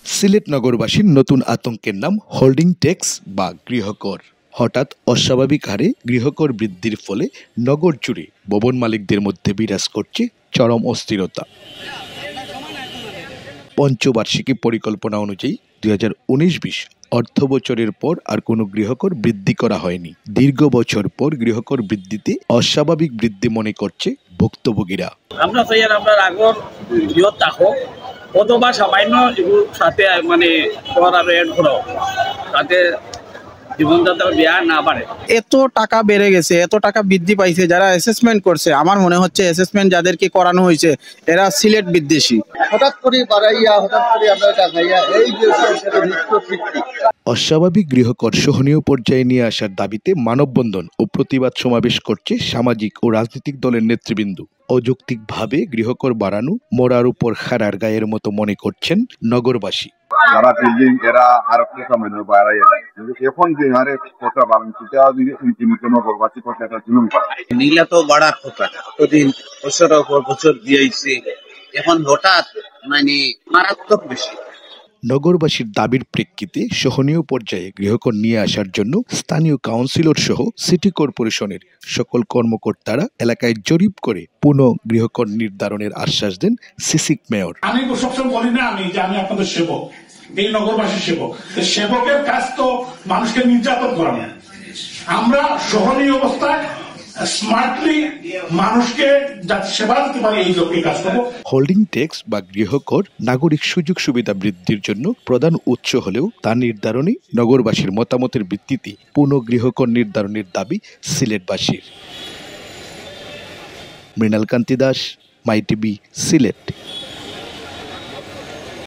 সিলেট নগরবাসীর নতুন আতঙ্কের নাম হোল্ডিং ট্যাক্স বা গৃহকর। হঠাৎ অস্বাভাবিক হারে গৃহকর বৃদ্ধির ফলে নগর জুড়ে ভবন মালিকদের মধ্যে বিরাজ করছে চরম অস্থিরতা। পঞ্চবার্ষিকী পরিকল্পনা অনুযায়ী 2019-20 অর্থ বছরের পর আর কোনো গৃহকর বৃদ্ধি করা হয়নি। দীর্ঘ বছর পর গৃহকর বৃদ্ধিতে অস্বাভাবিক বৃদ্ধি মনে করছে ভুক্তভোগীরা। আমরা চাই আর আপনার আগর বৃহৎ থাকুক অথবা সামান্য এগুলোর সাথে মানে কর আর এড করা তাতে জীবনযাত্রা ব্যয় না বাড়ে। এত টাকা বেড়ে গেছে, এত টাকা বৃদ্ধি পাইছে, যারা অ্যাসেসমেন্ট করছে আমার মনে হচ্ছে অ্যাসেসমেন্ট যাদেরকে করানো হয়েছে এরা সিলেট বিদ্বেষী। হঠাৎ করে বাড়াইয়া হঠাৎ করে আমরা দেখাইয়া এই যে অস্বাভাবিক গৃহকর সহনীয় পর্যায়ে নিয়ে আসার দাবিতে মানববন্ধন ও প্রতিবাদ সমাবেশ করছে সামাজিক ও রাজনৈতিক দলের নেতৃবৃন্দ। অযৌক্তিকভাবে গৃহকর বাড়ানো মরার উপর খাড়ার গায়ের মতো মনে করছেন নগরবাসী। যারা বিল্ডিং এরা আর একটু সামান্য বাড়াইয়া এখন যে হারে কথা বাড়ান সেটা নগরবাসী কথাটা জুলুম করা নীলা তো বাড়ার কথা কতদিন বছরের পর বছর দিয়েছে, এখন হঠাৎ মানে মারাত্মক বেশি। নগরবাসীর দাবির প্রেক্ষিতে সহনীয় পর্যায়ে গৃহকর নিয়ে আসার জন্য স্থানীয় কাউন্সিলর সহ সিটি কর্পোরেশনের সকল কর্মকর্তারা এলাকায় জরিপ করে পুনঃ গৃহকর নির্ধারণের আশ্বাস দেন সিসিক মেয়র। আমি সবসময় বলি না আমি যে আমি আপনাদের সেবক, এই নগরবাসীর সেবক। সেবকের কাজ তো মানুষকে নির্যাতন করা না। আমরা সহনীয় অবস্থায় স্মার্টলি মানুষকে যাতে সেবা দিতে পারে এই লক্ষ্যে কাজ করব। হোল্ডিং ট্যাক্স বা গৃহকর নাগরিক সুযোগ সুবিধা বৃদ্ধির জন্য প্রধান উৎস হলেও তা নির্ধারণে নগরবাসীর মতামতের ভিত্তিতে পুনঃ গৃহকর নির্ধারণের দাবি সিলেটবাসীর। মৃণাল কান্তি দাস, মাই টিভি, সিলেট।